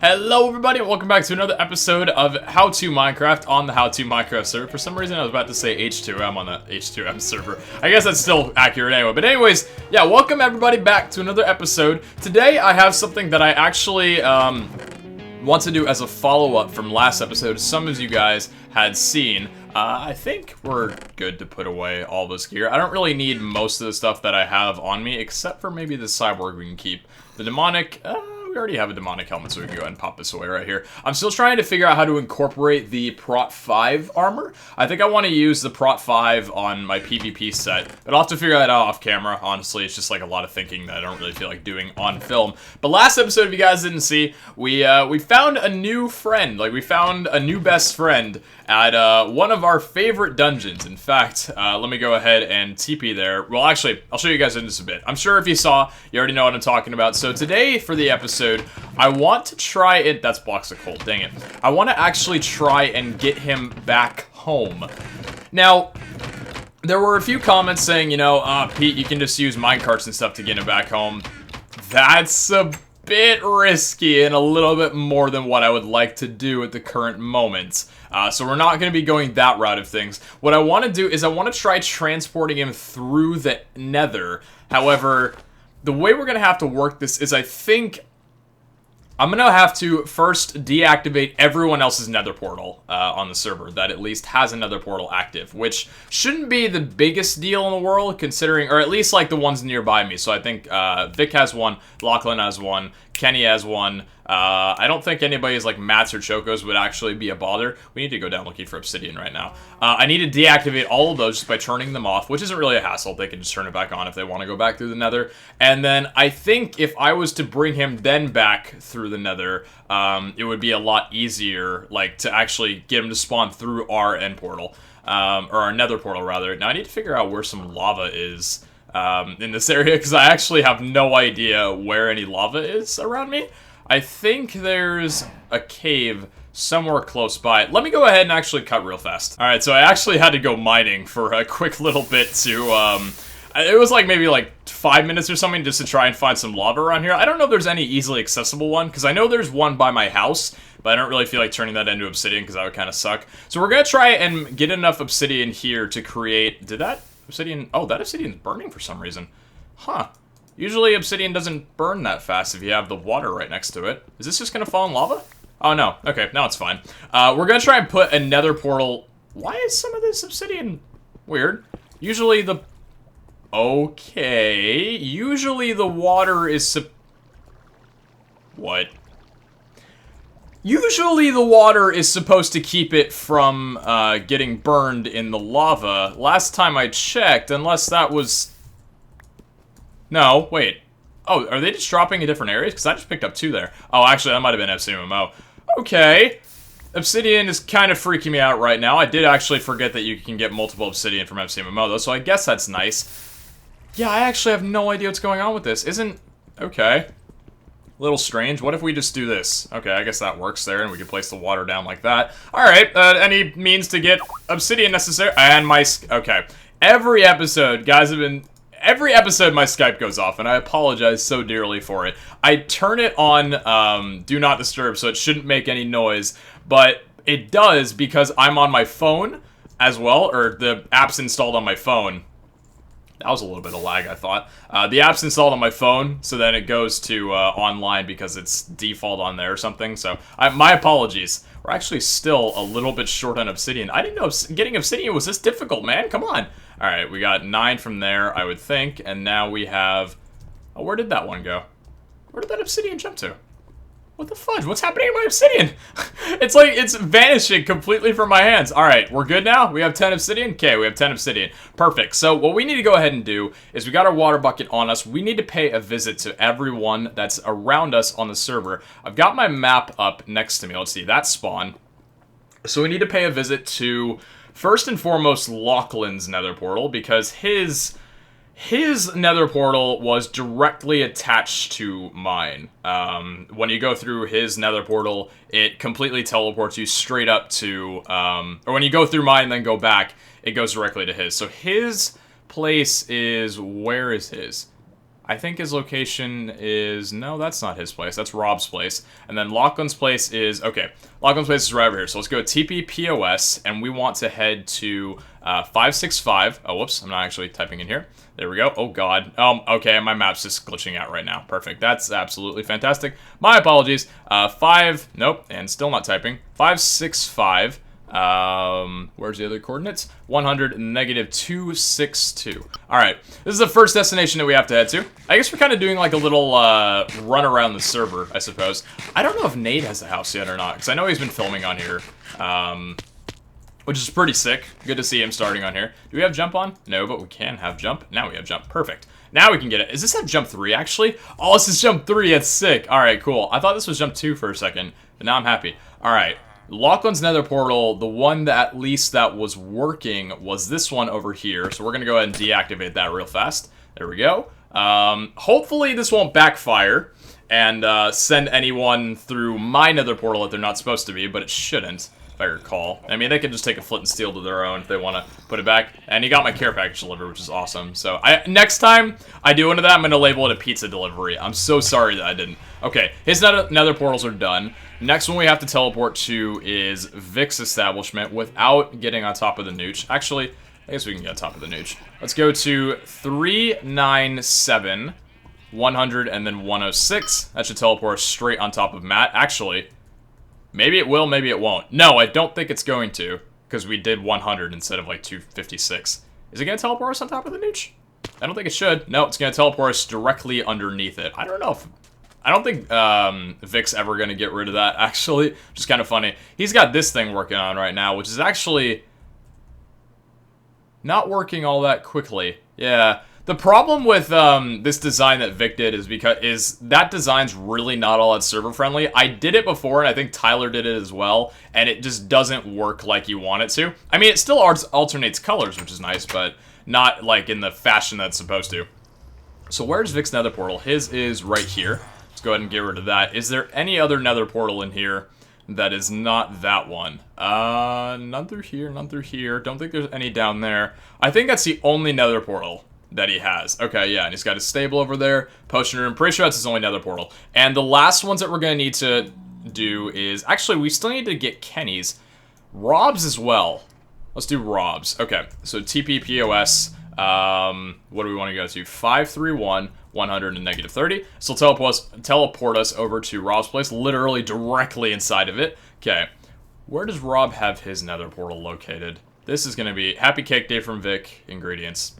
Hello everybody and welcome back to another episode of How To Minecraft on the How To Minecraft server. For some reason I was about to say H2M on the H2M server. I guess that's still accurate anyway. But anyways, yeah, welcome everybody back to another episode. Today I have something that I actually want to do as a follow-up from last episode. Some of you guys had seen. I think we're good to put away all this gear. I don't really need most of the stuff that I have on me, except for maybe the cyborg we can keep. The demonic, we already have a demonic helmet, so we can go ahead and pop this away right here. I'm still trying to figure out how to incorporate the Prot 5 armor. I think I want to use the Prot 5 on my PvP set, but I'll have to figure that out off camera. Honestly, it's just like a lot of thinking that I don't really feel like doing on film. But last episode, if you guys didn't see, we found a new friend. Like, we found a new best friend at one of our favorite dungeons. In fact, let me go ahead and TP there. Well, actually, I'll show you guys in just a bit. I'm sure if you saw, you already know what I'm talking about. So today, for the episode, I want to try it. That's blocks of coal, dang it. I want to actually try and get him back home. Now, there were a few comments saying, you know, Pete, you can just use minecarts and stuff to get him back home. That's a bit risky and a little bit more than what I would like to do at the current moment. So we're not going to be going that route of things. What I want to do is I want to try transporting him through the Nether. However, the way we're going to have to work this is I think I'm going to have to first deactivate everyone else's nether portal on the server that at least has a nether portal active, which shouldn't be the biggest deal in the world considering, or at least like the ones nearby me. So I think Vic has one, Lachlan has one, Kenny has one. I don't think anybody's like mats or chocos would actually be a bother. We need to go down looking for obsidian right now. I need to deactivate all of those just by turning them off, which isn't really a hassle. They can just turn it back on if they want to go back through the nether. And then I think if I was to bring him then back through the nether, it would be a lot easier, like, to actually get him to spawn through our end portal, or our nether portal rather. Now I need to figure out where some lava is in this area, because I actually have no idea where any lava is around me. I think there's a cave somewhere close by. Let me go ahead and actually cut real fast. Alright, so I actually had to go mining for a quick little bit to, it was like maybe like 5 minutes or something just to try and find some lava around here. I don't know if there's any easily accessible one, because I know there's one by my house, but I don't really feel like turning that into obsidian because that would kind of suck. So we're going to try and get enough obsidian here to create... Did that obsidian... Oh, that obsidian's burning for some reason. Huh. Usually obsidian doesn't burn that fast if you have the water right next to it. Is this just going to fall in lava? Oh, no. Okay, now it's fine. We're going to try and put a nether portal... Why is some of this obsidian weird? Usually the... Okay. Usually the water is... What? Usually the water is supposed to keep it from getting burned in the lava. Last time I checked, unless that was... No, wait. Oh, are they just dropping in different areas? Because I just picked up 2 there. Oh, actually, that might have been FCMMO. Okay. Obsidian is kind of freaking me out right now. I did actually forget that you can get multiple obsidian from FCMMO, though, so I guess that's nice. Yeah, I actually have no idea what's going on with this. Okay. A little strange. What if we just do this? Okay, I guess that works there, and we can place the water down like that. Alright, any means to get obsidian necessary? And okay. Every episode, guys have been... Every episode my Skype goes off, and I apologize so dearly for it. I turn it on Do Not Disturb, so it shouldn't make any noise, but it does because I'm on my phone as well, or the app's installed on my phone. That was a little bit of lag, I thought. The app's installed on my phone, so then it goes to online because it's default on there or something, so my apologies. We're actually still a little bit short on obsidian. I didn't know getting obsidian was this difficult, man. Come on. Alright, we got 9 from there, I would think, and now we have... Oh, where did that one go? Where did that obsidian jump to? What the fudge? What's happening to my obsidian? It's like, it's vanishing completely from my hands. Alright, we're good now? We have 10 obsidian? Okay, we have 10 obsidian. Perfect. So, what we need to go ahead and do is we got our water bucket on us. We need to pay a visit to everyone that's around us on the server. I've got my map up next to me. Let's see, that's spawn. So, we need to pay a visit to... First and foremost, Lachlan's nether portal, because his nether portal was directly attached to mine. When you go through his nether portal, it completely teleports you straight up to, or when you go through mine and then go back, it goes directly to his. So his place is, where is his? I think his location is... No, that's not his place. That's Rob's place. And then Lachlan's place is... Okay, Lachlan's place is right over here. So let's go TP POS, and we want to head to 565. Oh, whoops. I'm not actually typing in here. There we go. Oh, God. Okay, my map's just glitching out right now. Perfect. That's absolutely fantastic. My apologies. Nope, and still not typing. 565. Where's the other coordinates? 100 and -262. Alright, this is the first destination that we have to head to. I guess we're kind of doing like a little, run around the server, I suppose. I don't know if Nate has a house yet or not, because I know he's been filming on here, which is pretty sick. Good to see him starting on here. Do we have jump on? No, but we can have jump. Now we have jump. Perfect. Now we can get it. Is this at jump 3, actually? Oh, this is jump 3. That's sick. Alright, cool. I thought this was jump 2 for a second, but now I'm happy. Alright. Lachlan's nether portal, the one that at least that was working was this one over here. So we're going to go ahead and deactivate that real fast. There we go. Hopefully this won't backfire and send anyone through my nether portal that they're not supposed to be, but it shouldn't, if I recall. I mean, they could just take a flint and steel to their own if they want to put it back. And he got my care package delivered, which is awesome. So next time I do into that, I'm going to label it a pizza delivery. I'm so sorry that I didn't. Okay, his nether portals are done. Next one we have to teleport to is Vic's establishment without getting on top of the nooch. Actually, I guess we can get on top of the nooch. Let's go to 397, 100, and then 106. That should teleport us straight on top of Matt. Actually, maybe it will, maybe it won't. No, I don't think it's going to, because we did 100 instead of like 256. Is it going to teleport us on top of the nooch? I don't think it should. No, it's going to teleport us directly underneath it. I don't know if... I don't think Vic's ever going to get rid of that, actually, which is kind of funny. He's got this thing working on right now, which is actually not working all that quickly. Yeah, the problem with this design that Vic did is that design's really not all that server-friendly. I did it before, and I think Tyler did it as well, and it just doesn't work like you want it to. I mean, it still alternates colors, which is nice, but not like in the fashion that's supposed to. So where's Vic's nether portal? His is right here. Let's go ahead and get rid of that. Is there any other nether portal in here that is not that one? None through here, none through here. Don't think there's any down there. I think that's the only nether portal that he has. Okay, yeah, and he's got his stable over there. Potion room, pretty sure that's his only nether portal. And the last ones that we're going to need to do is... Actually, we still need to get Kenny's. Rob's as well. Let's do Rob's. Okay, so TPPOS. What do we want to go to? 531, 100, and -30. So teleport us over to Rob's place, literally directly inside of it. Okay, where does Rob have his nether portal located? This is going to be Happy Cake Day from Vic, ingredients.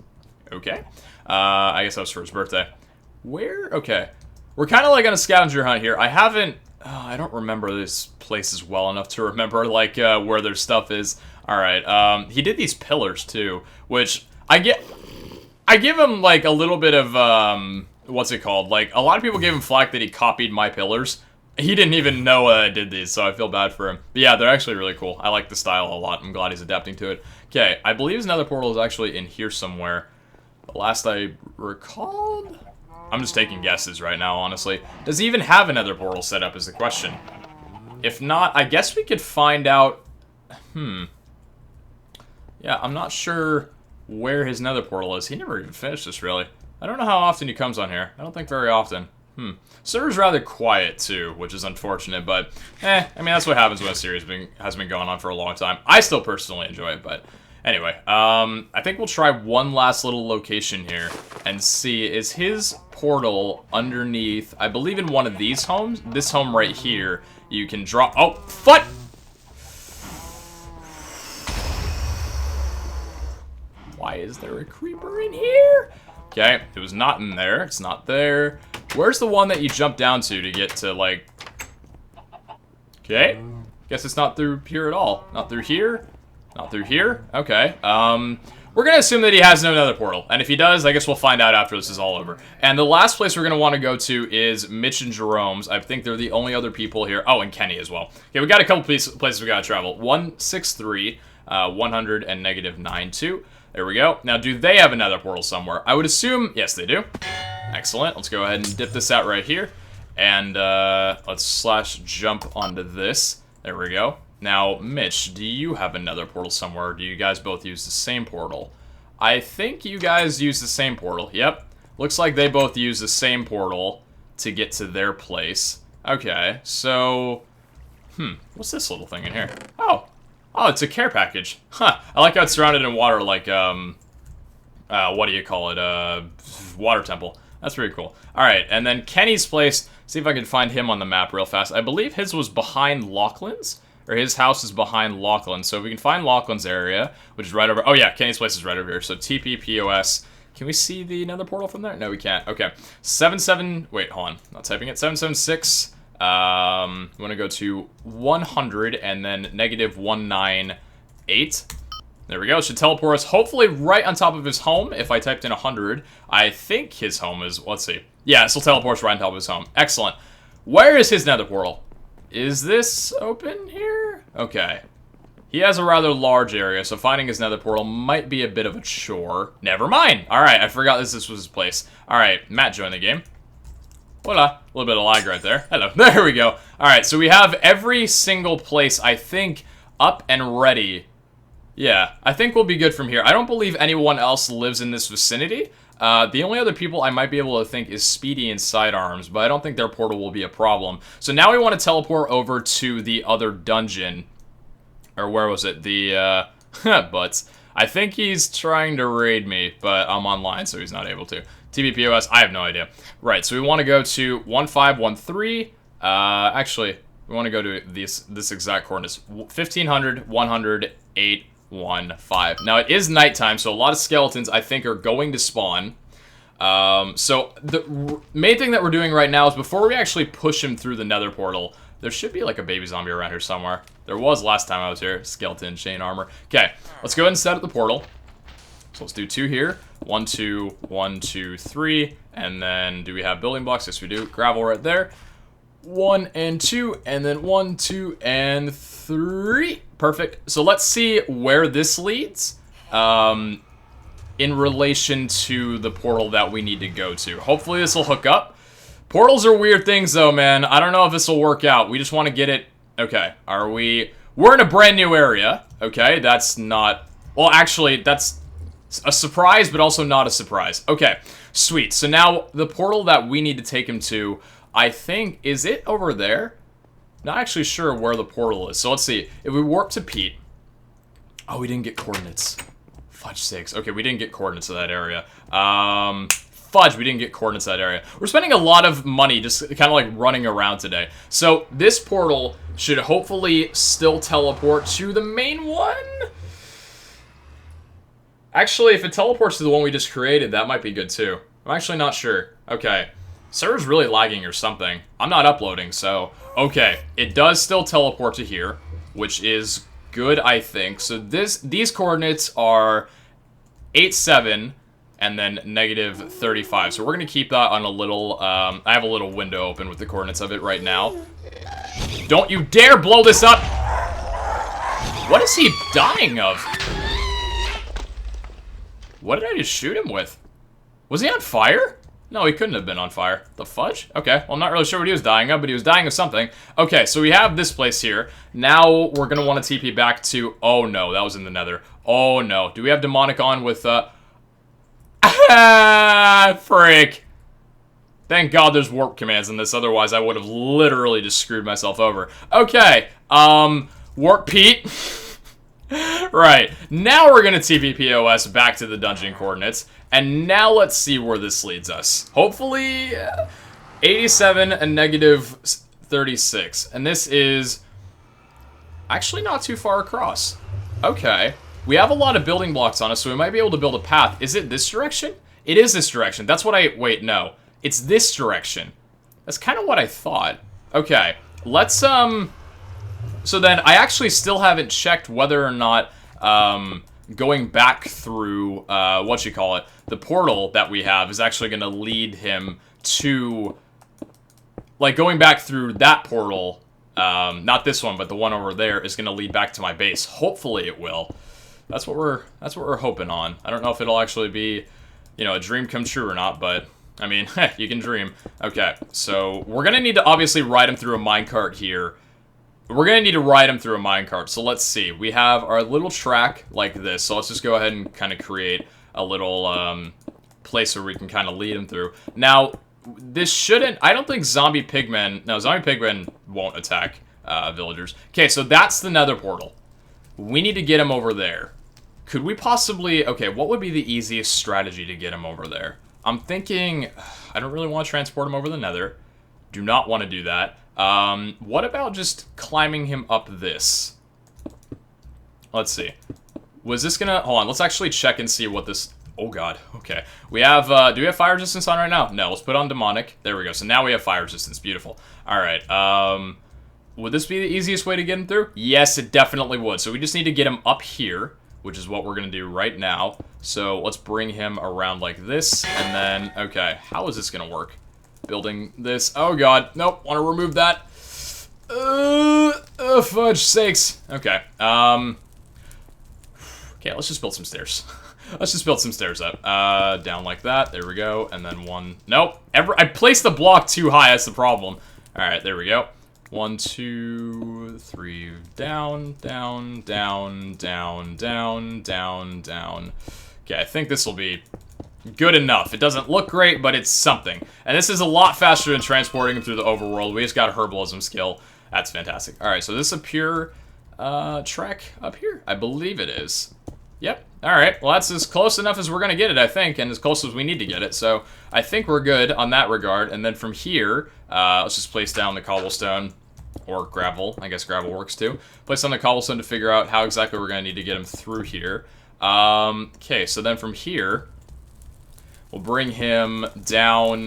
Okay, I guess that was for his birthday. Where? Okay, we're kind of like on a scavenger hunt here. I haven't, I don't remember this places well enough to remember, like, where their stuff is. Alright, he did these pillars, too, which... I give him, like, a little bit of, what's it called? Like, a lot of people gave him flack that he copied my pillars. He didn't even know that I did these, so I feel bad for him. But yeah, they're actually really cool. I like the style a lot. I'm glad he's adapting to it. Okay, I believe his nether portal is actually in here somewhere. The last I recalled? I'm just taking guesses right now, honestly. Does he even have a nether portal set up is the question. If not, I guess we could find out... Yeah, I'm not sure... where his nether portal is. He never even finished this, really. I don't know how often he comes on here. I don't think very often. Server's rather quiet, too, which is unfortunate, but, I mean, that's what happens when a series has been going on for a long time. I still personally enjoy it, but anyway. I think we'll try one last little location here and see, is his portal underneath, I believe in one of these homes? This home right here, you can drop, oh, foot! Why is there a creeper in here? Okay, it was not in there. It's not there. Where's the one that you jump down to get to, like... Okay. Guess it's not through here at all. Not through here. Not through here. Okay. We're going to assume that he has no nether portal. And if he does, I guess we'll find out after this is all over. And the last place we're going to want to go to is Mitch and Jerome's. I think they're the only other people here. Oh, and Kenny as well. Okay, we got a couple places we got to travel. 163, 100, and -92. There we go. Now, do they have a nether portal somewhere? I would assume, yes, they do. Excellent. Let's go ahead and dip this out right here. And let's /jump onto this. There we go. Now, Mitch, do you have a nether portal somewhere? Or do you guys both use the same portal? I think you guys use the same portal. Yep. Looks like they both use the same portal to get to their place. Okay, so... what's this little thing in here? Oh, it's a care package. Huh, I like how it's surrounded in water like, what do you call it? Water temple. That's pretty cool. Alright, and then Kenny's place, see if I can find him on the map real fast. I believe his was behind Lachlan's, or his house is behind Lachlan's. So if we can find Lachlan's area, which is right over, oh yeah, Kenny's place is right over here. So TPPOS. Can we see the nether portal from there? No, we can't. Okay. 77, wait, hold on. Not typing it. 776. We want to go to 100 and then negative 198. There we go. It should teleport us hopefully right on top of his home. If I typed in 100, I think his home is, let's see. Yeah, this will teleport us right on top of his home. Excellent. Where is his nether portal? Is this open here? Okay. He has a rather large area, so finding his nether portal might be a bit of a chore. Never mind. Alright, I forgot this was his place. Alright, Matt joined the game. Voila. A little bit of lag right there. Hello. There we go. Alright, so we have every single place, I think, up and ready. Yeah, I think we'll be good from here. I don't believe anyone else lives in this vicinity. The only other people I might be able to think is Speedy and Sidearms, but I don't think their portal will be a problem. So now we want to teleport over to the other dungeon. Or where was it? The, Butts. I think he's trying to raid me, but I'm online, so he's not able to. TBPOS, I have no idea. Right, so we want to go to 1513. Actually, we want to go to this exact coordinates. 1500, 100, 815. Now, it is nighttime, so a lot of skeletons, I think, are going to spawn. So the main thing that we're doing right now is before we actually push him through the nether portal, there should be like a baby zombie around here somewhere. There was last time I was here. Skeleton, chain armor. Okay, let's go ahead and set up the portal. So let's do 2 here. 1, 2, 1, 2, 3. And then do we have building blocks? Yes, we do. Gravel right there. 1 and 2. And then 1, 2, and 3. Perfect. So let's see where this leads. In relation to the portal that we need to go to. Hopefully this will hook up. Portals are weird things though, man. I don't know if this will work out. We just want to get it. Okay, we're in a brand new area. Okay, that's not, well, actually, that's a surprise, but also not a surprise. Okay, sweet. So now the portal that we need to take him to, I think, is it over there? Not actually sure where the portal is. So let's see. If we warp to Pete. Oh, we didn't get coordinates. Fudge sakes. Okay, we didn't get coordinates of that area. Fudge, we didn't get coordinates of that area. We're spending a lot of money just kind of like running around today. So this portal should hopefully still teleport to the main one. Actually, if it teleports to the one we just created, that might be good too. I'm actually not sure. Okay. Server's really lagging or something. I'm not uploading, so... Okay, it does still teleport to here, which is good, I think. So these coordinates are 87 and then negative 35. So we're going to keep that on a little... I have a little window open with the coordinates of it right now. Don't you dare blow this up! What is he dying of? What did I just shoot him with? Was he on fire? No, he couldn't have been on fire. The fudge? Okay, well, I'm not really sure what he was dying of, but he was dying of something. Okay, so we have this place here. Now we're going to want to TP back to... Oh, no, that was in the nether. Oh, no. Do we have demonic on with... Frick. Thank God there's warp commands in this, otherwise I would have literally just screwed myself over. Okay, warp Pete. Right, now we're gonna TPPOS back to the dungeon coordinates, and now let's see where this leads us. Hopefully, 87 and negative 36, and this is actually not too far across. Okay, we have a lot of building blocks on us, so we might be able to build a path. Is it this direction? It is this direction. That's what I... Wait, no. It's this direction. That's kind of what I thought. Okay, let's, So then, I actually still haven't checked whether or not, going back through, the portal that we have is actually going to lead him to, like, going back through that portal, not this one, but the one over there, is going to lead back to my base. Hopefully it will. That's what we're hoping on. I don't know if it'll actually be, you know, a dream come true or not, but, I mean, you can dream. Okay, so we're going to need to obviously ride him through a minecart here. We're going to need to ride him through a minecart, so let's see. We have our little track like this, so let's just go ahead and kind of create a little place where we can kind of lead him through. Now, this shouldn't... I don't think zombie pigmen... No, zombie pigmen won't attack villagers. Okay, so that's the nether portal. We need to get him over there. Could we possibly... Okay, what would be the easiest strategy to get him over there? I'm thinking... I don't really want to transport him over the nether. Do not want to do that. What about just climbing him up this? Let's see. Was this gonna... Hold on, let's actually check and see what this... Oh god, okay. We have, do we have fire resistance on right now? No, let's put on demonic. There we go, so now we have fire resistance, beautiful. Alright, would this be the easiest way to get him through? Yes, it definitely would. So we just need to get him up here, which is what we're gonna do right now. So let's bring him around like this, and then, okay, how is this gonna work? Building this, oh god, nope, want to remove that. Fudge sakes. Okay, okay, let's just build some stairs. Let's just build some stairs up. Down like that. There we go. And then one. Nope. I placed the block too high. That's the problem. Alright, there we go. 1, 2, 3. Down, down, down, down, down, down, down. Okay, I think this will be good enough. It doesn't look great, but it's something. And this is a lot faster than transporting him through the overworld. We just got a herbalism skill. That's fantastic. Alright, so this is a pure track up here. I believe it is. Yep. Alright, well that's as close enough as we're going to get it, I think, and as close as we need to get it, so I think we're good on that regard, and then from here, let's just place down the cobblestone, or gravel, I guess gravel works too, place down the cobblestone to figure out how exactly we're going to need to get him through here. Okay, so then from here, we'll bring him down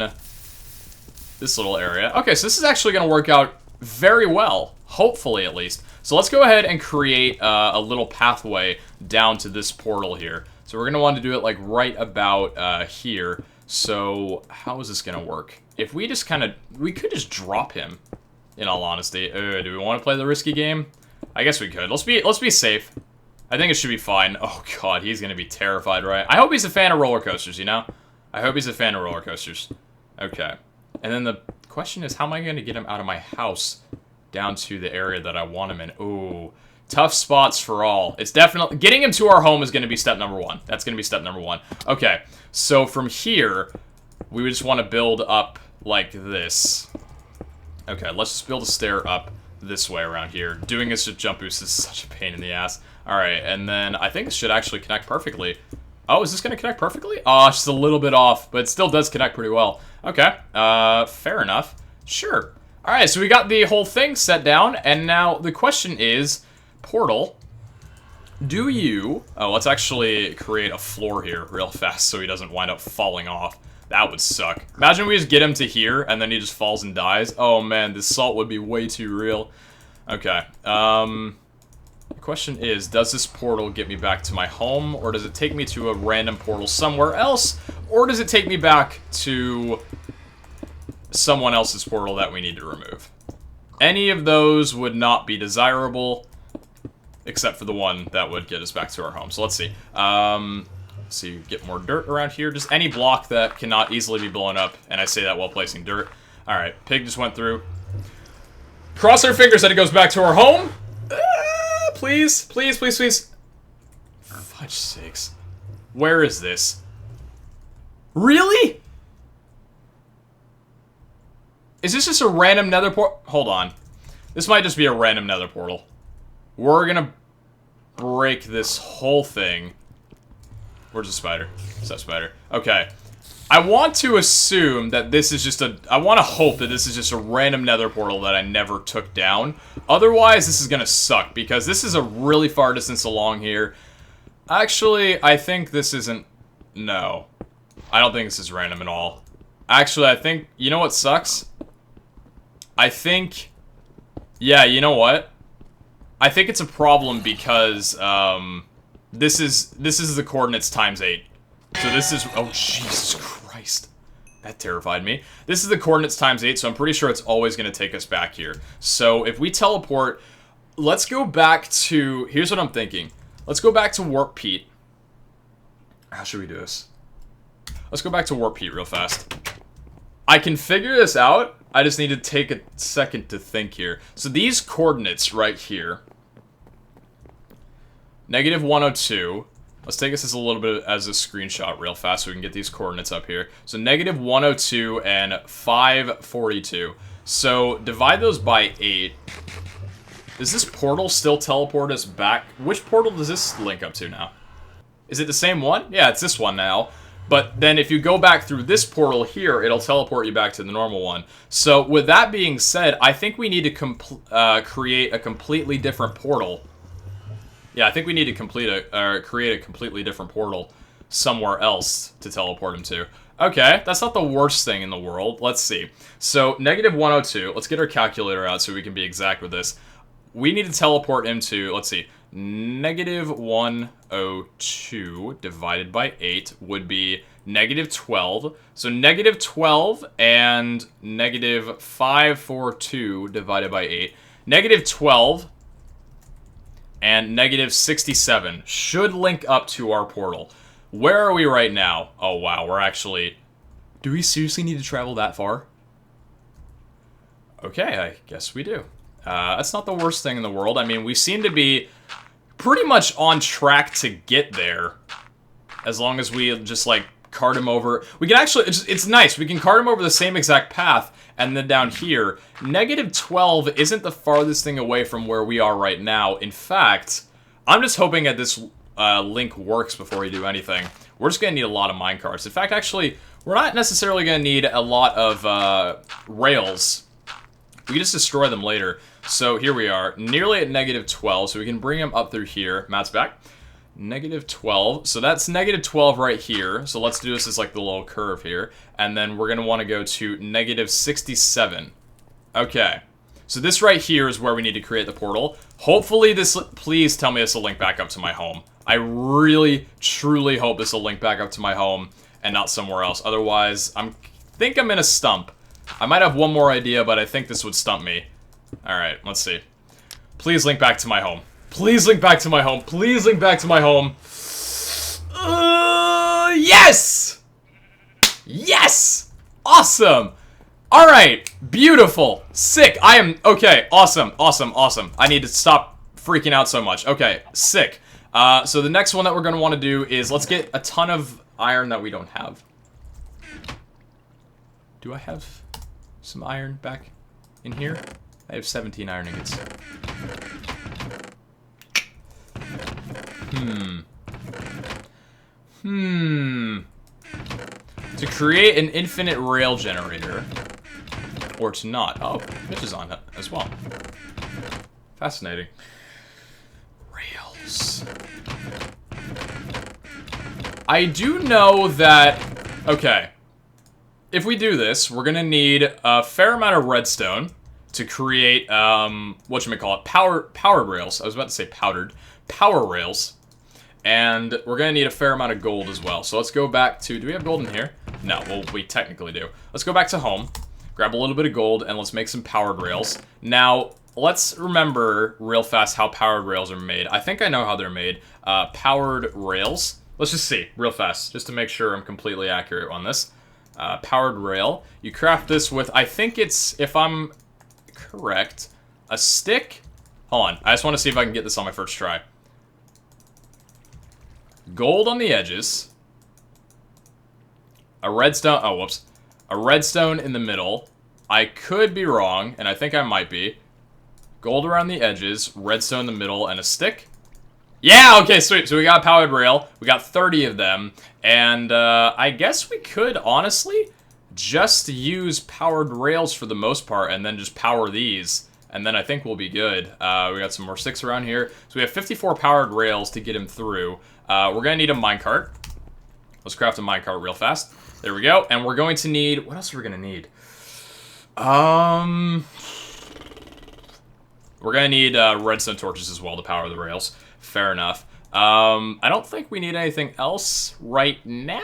this little area. Okay, so this is actually going to work out very well, hopefully at least. So let's go ahead and create a little pathway down to this portal here. So we're going to want to do it like right about here. So how is this going to work? If we just kind of... We could just drop him, in all honesty. Do we want to play the risky game? I guess we could. Let's be safe. I think it should be fine. Oh god, he's going to be terrified, right? I hope he's a fan of roller coasters, you know? I hope he's a fan of roller coasters. Okay. And then the question is, how am I going to get him out of my house down to the area that I want him in? Ooh, tough spots for all. It's definitely... Getting him to our home is going to be step number 1. That's going to be step number 1. Okay, so from here, we would just want to build up like this. Okay, let's just build a stair up this way around here. Doing this with jump boost is such a pain in the ass. Alright, and then I think this should actually connect perfectly. Oh, is this going to connect perfectly? Oh, it's just a little bit off, but it still does connect pretty well. Okay, fair enough. Sure. Alright, so we got the whole thing set down, and now the question is, portal, do you... Oh, let's actually create a floor here real fast so he doesn't wind up falling off. That would suck. Imagine we just get him to here, and then he just falls and dies. Oh man, this salt would be way too real. Okay, the question is, does this portal get me back to my home, or does it take me to a random portal somewhere else, or does it take me back to someone else's portal that we need to remove? Any of those would not be desirable, except for the one that would get us back to our home. So let's see. So you get more dirt around here. Just any block that cannot easily be blown up, and I say that while placing dirt. Alright, pig just went through. Cross our fingers that it goes back to our home. Please, please, please, please. Fudge sakes. Where is this? Really? Is this just a random nether portal? Hold on. This might just be a random nether portal. We're gonna break this whole thing. Where's the spider? What's that spider? Okay. I want to assume that this is just a... I want to hope that this is just a random nether portal that I never took down. Otherwise, this is gonna suck, because this is a really far distance along here. Actually, I think this isn't... No. I don't think this is random at all. Actually, I think... You know what sucks? I think... Yeah, you know what? I think it's a problem because, this is the coordinates times 8. So this is... Oh, Jesus Christ. That terrified me. This is the coordinates times 8, so I'm pretty sure it's always going to take us back here. So if we teleport... Let's go back to... Here's what I'm thinking. Let's go back to Warp Pete. How should we do this? Let's go back to Warp Pete real fast. I can figure this out. I just need to take a second to think here. So these coordinates right here... -102. Let's take this as a little bit as a screenshot real fast so we can get these coordinates up here. So negative 102 and 542. So divide those by 8. Does this portal still teleport us back? Which portal does this link up to now? Is it the same one? Yeah, it's this one now. But then if you go back through this portal here, it'll teleport you back to the normal one. So with that being said, I think we need to create a completely different portal. Yeah, I think we need to create a completely different portal somewhere else to teleport him to. Okay, that's not the worst thing in the world. Let's see. So negative 102. Let's get our calculator out so we can be exact with this. We need to teleport him to, let's see, negative 102 divided by 8 would be negative 12. So negative 12 and negative 542 divided by 8. Negative 12 and negative 67 should link up to our portal. Where are we right now? Oh, wow, we're actually... Do we seriously need to travel that far? Okay, I guess we do. That's not the worst thing in the world. I mean, we seem to be pretty much on track to get there. As long as we just, like, cart him over. We can actually... It's nice. We can cart him over the same exact path. And then down here, negative 12 isn't the farthest thing away from where we are right now. In fact, I'm just hoping that this link works before we do anything. We're just going to need a lot of minecarts. In fact, actually, we're not necessarily going to need a lot of rails. We can just destroy them later. So here we are, nearly at negative 12, so we can bring him up through here. Matt's back. Negative 12. So that's negative 12 right here. So let's do this as like the little curve here. And then we're going to want to go to negative 67. Okay. So this right here is where we need to create the portal. Hopefully this... Please tell me this will link back up to my home. I really, truly hope this will link back up to my home and not somewhere else. Otherwise, I think I'm in a stump. I might have one more idea, but I think this would stump me. Alright, let's see. Please link back to my home. Please link back to my home. Please link back to my home. Yes! Yes! Awesome! Alright, beautiful. Sick. I am... Okay, awesome, awesome, awesome. I need to stop freaking out so much. Okay, sick. So the next one that we're going to want to do is let's get a ton of iron that we don't have. Do I have some iron back in here? I have 17 iron ingots. To create an infinite rail generator. Or to not. Oh, Mitch is on it as well. Fascinating. Rails. I do know that... Okay. If we do this, we're gonna need a fair amount of redstone to create, whatchamacallit, powered rails. I was about to say powdered. Power rails. And we're gonna need a fair amount of gold as well. So let's go back to... Do we have gold in here? No, well, we technically do. Let's go back to home. Grab a little bit of gold, and let's make some powered rails. Now, let's remember real fast how powered rails are made. I think I know how they're made. Powered rails. Let's just see, real fast, just to make sure I'm completely accurate on this. Powered rail. You craft this with, I think it's, if I'm correct, a stick. Hold on, I just want to see if I can get this on my first try. Gold on the edges. A redstone, oh, whoops. A redstone in the middle. I could be wrong, and I think I might be. Gold around the edges, redstone in the middle, and a stick. Yeah, okay, sweet. So we got a powered rail. We got 30 of them. And I guess we could, honestly, just use powered rails for the most part, and then just power these. And then I think we'll be good. We got some more sticks around here. So we have 54 powered rails to get him through. We're going to need a minecart. Let's craft a minecart real fast. There we go. And we're going to need... What else are we going to need? We're going to need redstone torches as well to power the rails. Fair enough. I don't think we need anything else right now.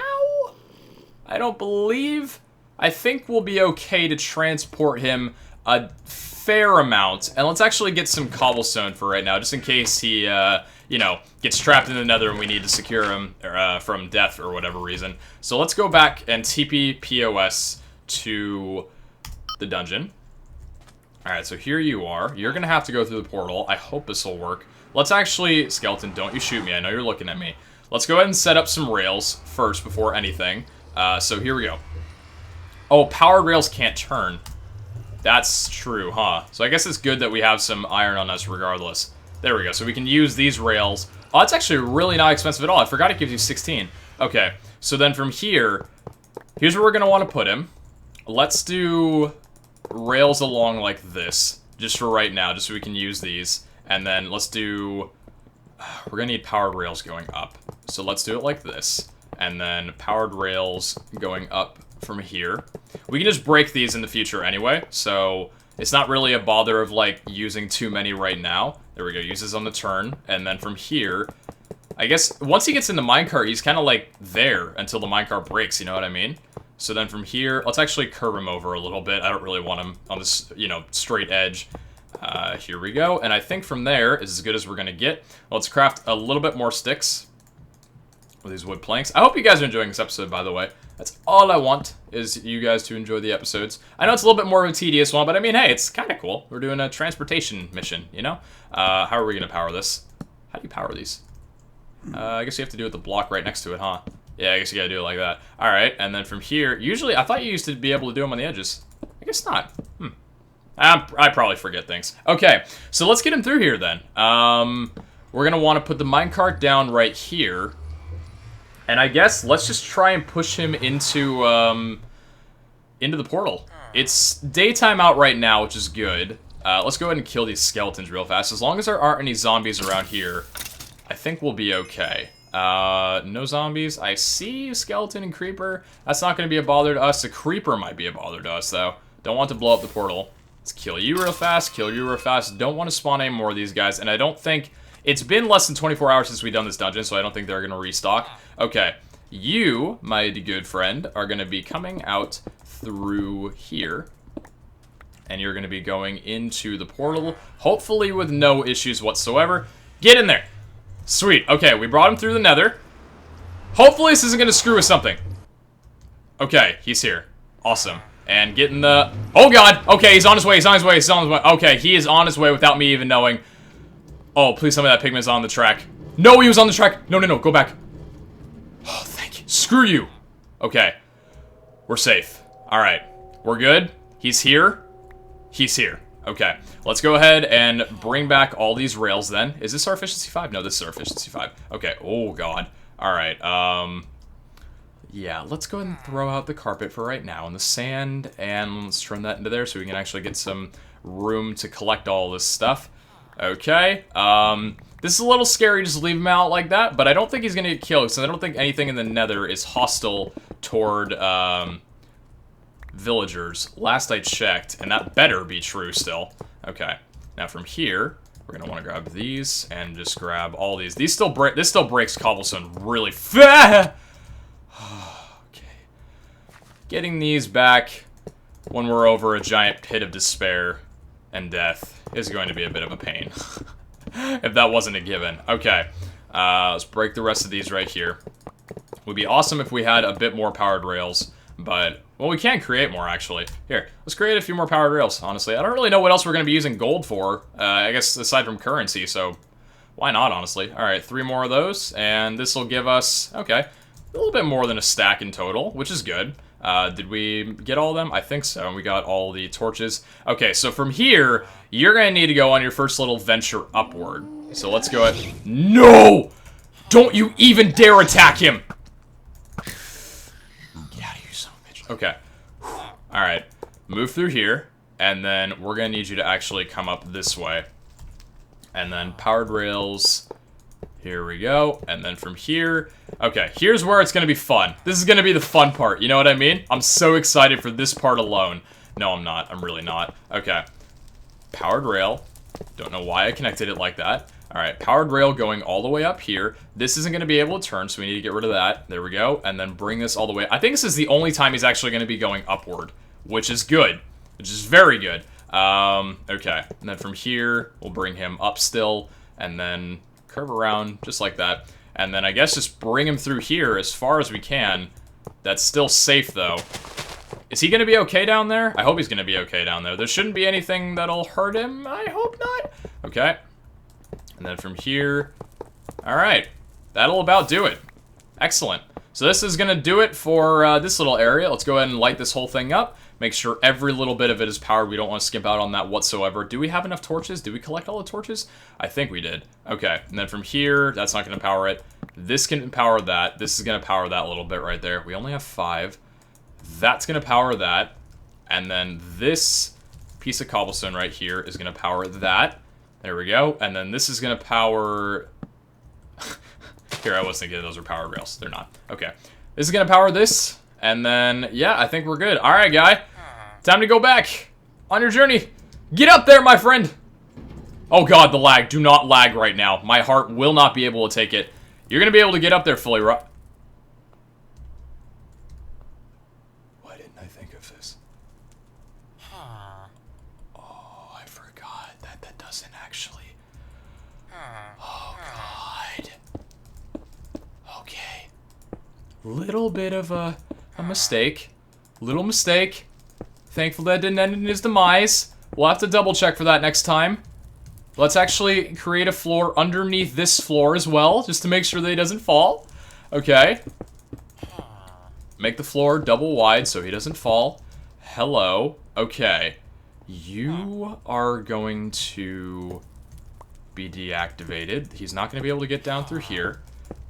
I don't believe. I think we'll be okay to transport him a fair amount. And let's actually get some cobblestone for right now, just in case he, you know, gets trapped in the nether and we need to secure him from death or whatever reason. So let's go back and TP POS to the dungeon. Alright, so here you are. You're gonna have to go through the portal. I hope this will work. Let's actually... Skeleton, don't you shoot me. I know you're looking at me. let's go ahead and set up some rails first before anything. So here we go. Oh, powered rails can't turn. That's true, huh? So I guess it's good that we have some iron on us regardless. There we go. So we can use these rails. Oh, it's actually really not expensive at all. I forgot it gives you 16. Okay, so then from here, here's where we're going to want to put him. Let's do rails along like this, just for right now, just so we can use these. And then let's do... We're going to need powered rails going up. So let's do it like this. And then powered rails going up from here. We can just break these in the future anyway, so it's not really a bother of, like, using too many right now. There we go, use this on the turn. And then from here, I guess, once he gets in the minecart, he's kind of, like, there until the minecart breaks, you know what I mean? So then from here, let's actually curve him over a little bit. I don't really want him on this, you know, straight edge. Here we go. And I think from there is as good as we're going to get. Let's craft a little bit more sticks with these wood planks. I hope you guys are enjoying this episode, by the way. That's all I want, is you guys to enjoy the episodes. I know it's a little bit more of a tedious one, but I mean, hey, it's kind of cool. We're doing a transportation mission, you know? How are we going to power this? How do you power these? I guess you have to do it with the block right next to it, huh? Yeah, I guess you gotta do it like that. Alright, and then from here, usually, I thought you used to be able to do them on the edges. I guess not. I probably forget things. Okay, so let's get him through here then. We're gonna want to put the minecart down right here. And I guess let's just try and push him into the portal. It's daytime out right now, which is good. Let's go ahead and kill these skeletons real fast. As long as there aren't any zombies around here, I think we'll be okay. No zombies. I see skeleton and creeper. That's not going to be a bother to us. The creeper might be a bother to us, though. Don't want to blow up the portal. Let's kill you real fast. Kill you real fast. Don't want to spawn any more of these guys. And I don't think... It's been less than 24 hours since we've done this dungeon, so I don't think they're going to restock. Okay. You, my good friend, are going to be coming out through here. And you're going to be going into the portal, hopefully with no issues whatsoever. Get in there. Sweet. Okay, we brought him through the nether. Hopefully this isn't going to screw with something. Okay, he's here. Awesome. And getting the... Oh, God. Okay, he's on his way. He's on his way. He's on his way. Okay, he is on his way without me even knowing. Oh, please tell me that pigment's on the track. No, he was on the track. No, no, no. Go back. Oh, thank you. Screw you. Okay. We're safe. All right. We're good. He's here. He's here. Okay. Let's go ahead and bring back all these rails then. Is this our efficiency 5? No, this is our efficiency 5. Okay. Oh, God. All right. Yeah, let's go ahead and throw out the carpet for right now and the sand, and let's turn that into there so we can actually get some room to collect all this stuff. Okay. This is a little scary just leave him out like that, but I don't think he's going to get killed, so I don't think anything in the nether is hostile toward, villagers. Last I checked, and that better be true still. Okay. Now from here, we're going to want to grab these and just grab all these. This still breaks cobblestone really fast. Okay. Getting these back when we're over a giant pit of despair and death is going to be a bit of a pain. If that wasn't a given. Okay. Let's break the rest of these right here. Would be awesome if we had a bit more powered rails, but... Well, we can create more, actually. Here, let's create a few more powered rails, honestly. I don't really know what else we're going to be using gold for, I guess, aside from currency, so why not, honestly? Alright, 3 more of those, and this will give us, okay, a little bit more than a stack in total, which is good. Did we get all of them? I think so, and we got all the torches. Okay, so from here, you're going to need to go on your first little venture upward. So let's go ahead. No! Don't you even dare attack him! Okay. Alright. Move through here, and then we're gonna need you to actually come up this way. And then powered rails. Here we go. And then from here... Okay, here's where it's gonna be fun. This is gonna be the fun part, you know what I mean? I'm so excited for this part alone. No, I'm not. I'm really not. Okay. Powered rail. Don't know why I connected it like that. Alright, powered rail going all the way up here. This isn't going to be able to turn, so we need to get rid of that. There we go. And then bring this all the way. I think this is the only time he's actually going to be going upward, which is good. Which is very good. Okay. And then from here, we'll bring him up still, and then curve around just like that. And then I guess just bring him through here as far as we can. That's still safe, though. Is he going to be okay down there? I hope he's going to be okay down there. There shouldn't be anything that'll hurt him. I hope not. Okay. And then from here, alright. that'll about do it. Excellent. So this is going to do it for this little area. Let's go ahead and light this whole thing up. Make sure every little bit of it is powered. We don't want to skimp out on that whatsoever. Do we have enough torches? Did we collect all the torches? I think we did. Okay, and then from here, that's not going to power it. This can power that. This is going to power that a little bit right there. We only have 5. That's going to power that. And then this piece of cobblestone right here is going to power that. There we go. And then this is going to power... Here, I was thinking those are power rails. They're not. Okay. This is going to power this. And then, yeah, I think we're good. All right, guy. Time to go back on your journey. Get up there, my friend. Oh, God, the lag. Do not lag right now. My heart will not be able to take it. You're going to be able to get up there fully, right? Why didn't I think of this? Oh, I forgot that that doesn't actually... Oh, God. Okay. Little bit of a mistake. Little mistake. Thankful that didn't end in his demise. We'll have to double check for that next time. Let's actually create a floor underneath this floor as well, just to make sure that he doesn't fall. Okay. Make the floor double wide so he doesn't fall. Hello. Okay. You are going to be deactivated. He's not going to be able to get down through here.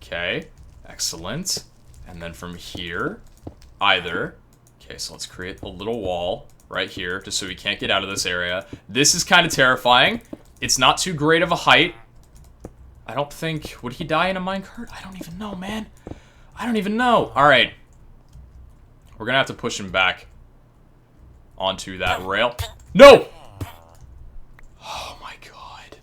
Okay. Excellent. And then from here, either. Okay, so let's create a little wall right here, just so he can't get out of this area. This is kind of terrifying. It's not too great of a height. I don't think... Would he die in a minecart? I don't even know, man. I don't even know. Alright. We're gonna have to push him back onto that rail. No! Oh my god.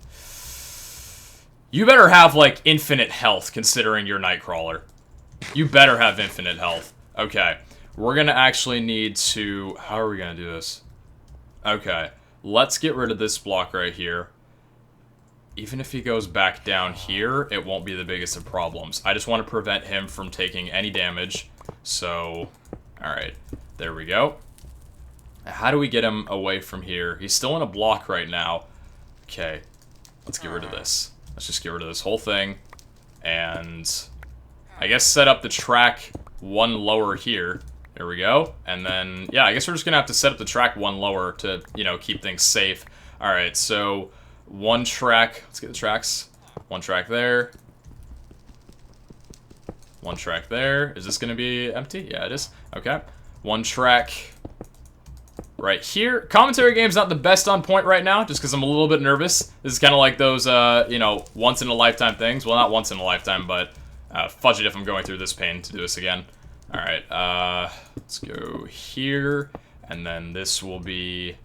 You better have, like, infinite health, considering you're Nightcrawler. You better have infinite health. Okay. We're gonna actually need to... How are we gonna do this? Okay. Let's get rid of this block right here. Even if he goes back down here, it won't be the biggest of problems. I just want to prevent him from taking any damage. So, alright. There we go. How do we get him away from here? He's still in a block right now. Okay. Let's get rid of this. Let's just get rid of this whole thing. And I guess set up the track one lower here. There we go. And then, yeah, I guess we're just going to have to set up the track one lower to, you know, keep things safe. Alright, so... One track, let's get the tracks. One track there. One track there. Is this gonna be empty? Yeah, it is. Okay. One track right here. Commentary game's not the best on point right now, just because I'm a little bit nervous. This is kind of like those, you know, once-in-a-lifetime things. Well, not once in a lifetime, but fudge it if I'm going through this pain to do this again. Alright, let's go here, and then this will be...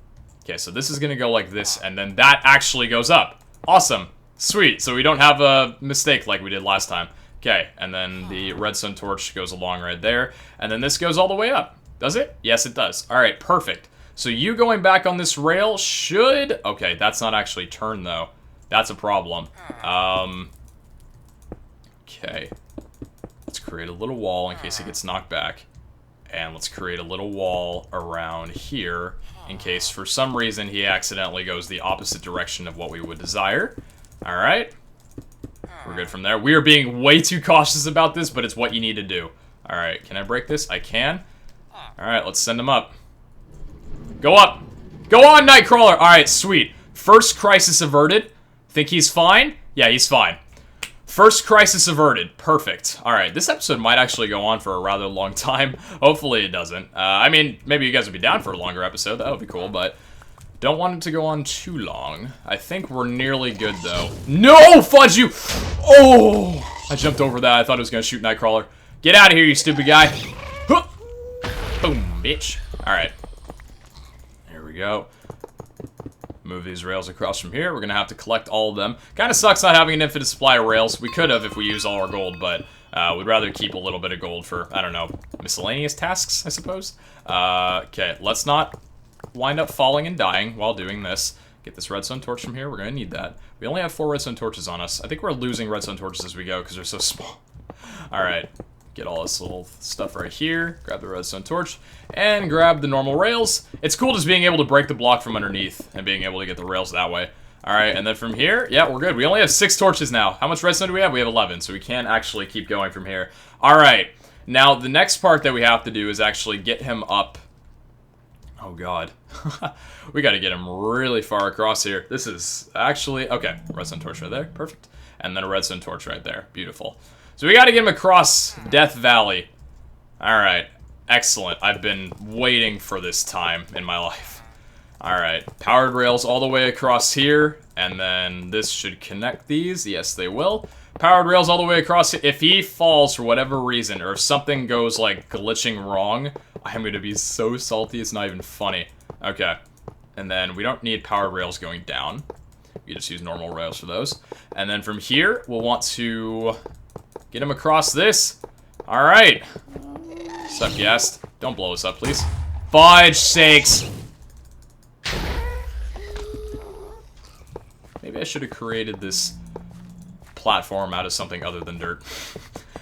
Okay, so this is going to go like this, and then that actually goes up. Awesome. Sweet. So we don't have a mistake like we did last time. Okay, and then the redstone torch goes along right there, and then this goes all the way up. Does it? Yes, it does. All right, perfect. So you going back on this rail should... Okay, that's not actually turned, though. That's a problem. Okay. Let's create a little wall in case he gets knocked back. And let's create a little wall around here in case for some reason he accidentally goes the opposite direction of what we would desire. Alright. We're good from there. We are being way too cautious about this, but it's what you need to do. Alright, can I break this? I can. Alright, let's send him up. Go up! Go on, Nightcrawler! Alright, sweet. First crisis averted. Think he's fine? Yeah, he's fine. First crisis averted. Perfect. Alright, this episode might actually go on for a rather long time. Hopefully it doesn't. I mean, maybe you guys would be down for a longer episode. That would be cool, but don't want it to go on too long. I think we're nearly good, though. No! Fudge you! Oh! I jumped over that. I thought it was going to shoot Nightcrawler. Get out of here, you stupid guy. Boom, bitch. Alright. There we go. Move these rails across from here. We're gonna have to collect all of them. Kind of sucks not having an infinite supply of rails. We could have if we use all our gold, but we'd rather keep a little bit of gold for, I don't know, miscellaneous tasks, I suppose. Okay, let's not wind up falling and dying while doing this. Get this redstone torch from here. We're gonna need that. We only have 4 redstone torches on us. I think we're losing redstone torches as we go because they're so small. Alright. Get all this little stuff right here, grab the redstone torch, and grab the normal rails. It's cool just being able to break the block from underneath and being able to get the rails that way. Alright, and then from here, yeah, we're good. We only have 6 torches now. How much redstone do we have? We have 11, so we can actually keep going from here. Alright, now the next part that we have to do is actually get him up. Oh god. We gotta get him really far across here. This is actually, okay, redstone torch right there, perfect. And then a redstone torch right there, beautiful. So we gotta get him across Death Valley. Alright, excellent. I've been waiting for this time in my life. Alright, powered rails all the way across here, and then this should connect these. Yes, they will. Powered rails all the way across. If he falls for whatever reason, or if something goes, like, glitching wrong, I'm gonna be so salty, it's not even funny. Okay, and then we don't need powered rails going down. We just use normal rails for those. And then from here, we'll want to get him across this. Alright. Sup, guest? Don't blow us up, please. Fudge sakes! Maybe I should have created this platform out of something other than dirt.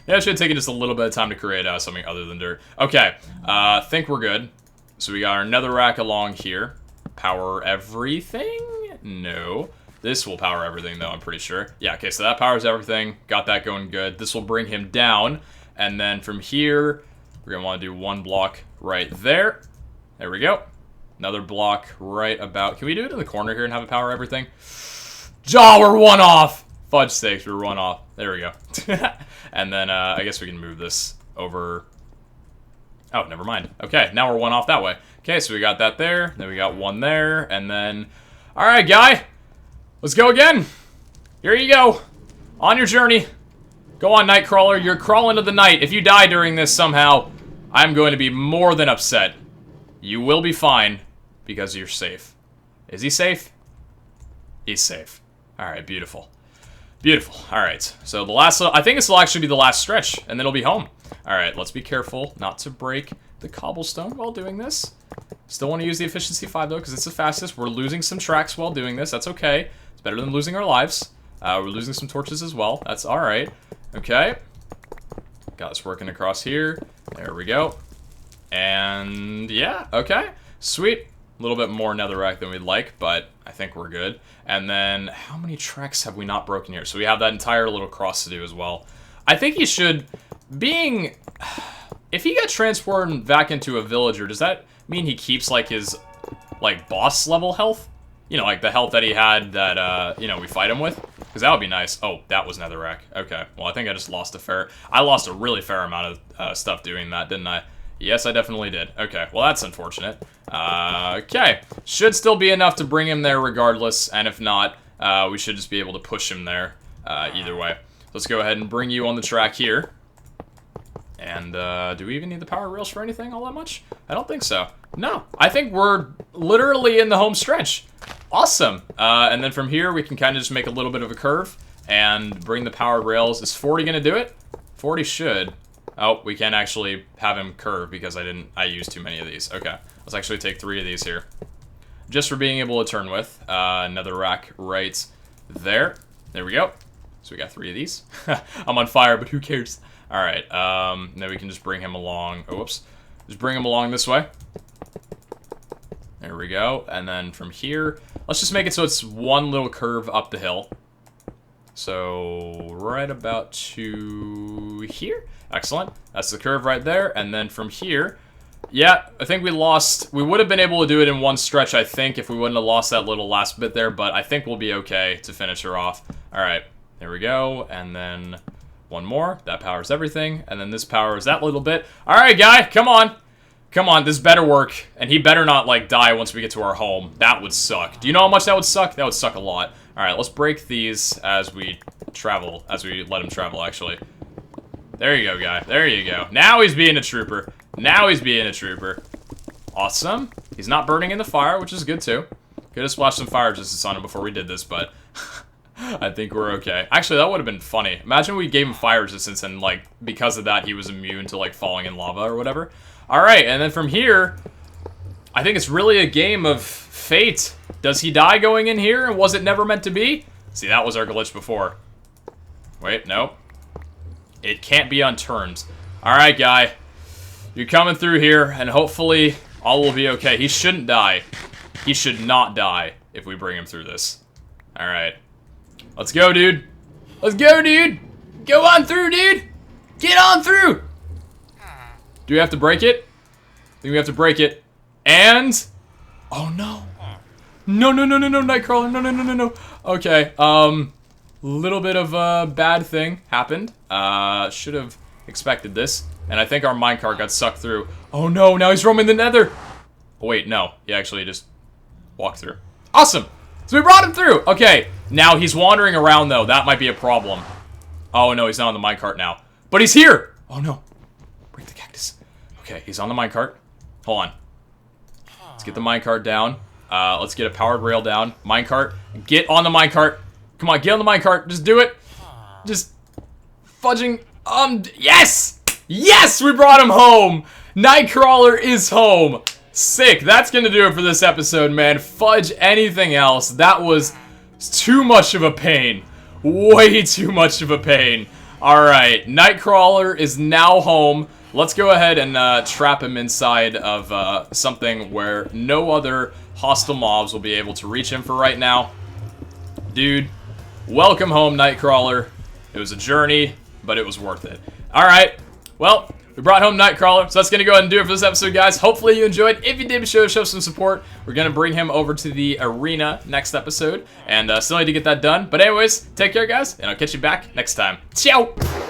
Yeah, I should have taken just a little bit of time to create out of something other than dirt. Okay, think we're good. So we got our netherrack along here. Power everything? No. This will power everything, though, I'm pretty sure. Yeah, okay, so that powers everything. Got that going good. This will bring him down. And then from here, we're going to want to do 1 block right there. There we go. Another block right about... Can we do it in the corner here and have it power everything? Jaw, we're 1 off! Fudge sakes, we're 1 off. There we go. And then, I guess we can move this over... Oh, never mind. Okay, now we're 1 off that way. Okay, so we got that there. Then we got 1 there. And then... Alright, guy. Let's go again. Here you go. On your journey. Go on, Nightcrawler. You're crawling to the night. If you die during this somehow, I'm going to be more than upset. You will be fine, because you're safe. Is he safe? He's safe. Alright, beautiful. Beautiful. Alright, so the last... I think this will actually be the last stretch, and then it'll be home. Alright, let's be careful not to break the cobblestone while doing this. Still want to use the efficiency 5, though, because it's the fastest. We're losing some tracks while doing this. That's okay. It's better than losing our lives. We're losing some torches as well. That's alright. Okay. Got us working across here. There we go. And yeah, okay. Sweet. A little bit more netherrack than we'd like, but I think we're good. And then, how many tracks have we not broken here? So we have that entire little cross to do as well. I think he should... Being... If he got transported back into a villager, does that mean he keeps, like, his, like, boss level health? You know, like the health that he had that, you know, we fight him with? Because that would be nice. Oh, that was netherrack. Okay. Well, I think I just lost a fair... I lost a really fair amount of stuff doing that, didn't I? Yes, I definitely did. Okay, well, that's unfortunate. Okay. Should still be enough to bring him there regardless, and if not, we should just be able to push him there either way. Let's go ahead and bring you on the track here. And, do we even need the power rails for anything all that much? I don't think so. No, I think we're literally in the home stretch. Awesome. And then from here, we can kind of just make a little bit of a curve and bring the powered rails. Is 40 going to do it? 40 should. Oh, we can't actually have him curve because I used too many of these. Okay, let's actually take 3 of these here. Just for being able to turn with. Another rack right there. There we go. So we got 3 of these. I'm on fire, but who cares? Alright, then we can just bring him along. Oh, whoops. Just bring him along this way. There we go. And then from here, let's just make it so it's 1 little curve up the hill. So, right about to here. Excellent. That's the curve right there. And then from here, yeah, I think we lost... We would have been able to do it in 1 stretch, I think, if we wouldn't have lost that little last bit there. But I think we'll be okay to finish her off. Alright, there we go. And then 1 more. That powers everything. And then this powers that little bit. Alright, guy, come on. Come on, this better work. And he better not, like, die once we get to our home. That would suck. Do you know how much that would suck? That would suck a lot. Alright, let's break these as we travel. As we let him travel, actually. There you go, guy. There you go. Now he's being a trooper. Now he's being a trooper. Awesome. He's not burning in the fire, which is good, too. Could have splashed some fire resistance on him before we did this, but... I think we're okay. Actually, that would have been funny. Imagine we gave him fire resistance and, like, because of that, he was immune to, like, falling in lava or whatever. Alright, and then from here, I think it's really a game of fate. Does he die going in here, and was it never meant to be? See, that was our glitch before. Wait, no. It can't be on turns. Alright, guy. You're coming through here, and hopefully all will be okay. He shouldn't die. He should not die if we bring him through this. Alright. Let's go, dude. Let's go, dude. Go on through, dude. Get on through. Do we have to break it? I think we have to break it. And... oh, no. No, no, no, no, no, Nightcrawler. No, no, no, no, no. Okay, little bit of a bad thing happened. Should have expected this. And I think our minecart got sucked through. Oh, no, now he's roaming the nether. Oh, wait, no. He actually just walked through. Awesome. So we brought him through. Okay, now he's wandering around, though. That might be a problem. Oh, no, he's not on the minecart now. But he's here. Oh, no. Break the cactus. Okay, he's on the minecart. Hold on. Let's get the minecart down. Let's get a powered rail down. Minecart. Get on the minecart. Come on, get on the minecart. Just do it. Just fudging. Yes! Yes! We brought him home! Nightcrawler is home. Sick. That's gonna do it for this episode, man. Fudge anything else. That was too much of a pain. Way too much of a pain. Alright, Nightcrawler is now home. Let's go ahead and trap him inside of something where no other hostile mobs will be able to reach him for right now. Dude, welcome home, Nightcrawler. It was a journey, but it was worth it. Alright, well, we brought home Nightcrawler, so that's going to go ahead and do it for this episode, guys. Hopefully you enjoyed. If you did, be sure to show some support. We're going to bring him over to the arena next episode, and still need to get that done. But anyways, take care, guys, and I'll catch you back next time. Ciao!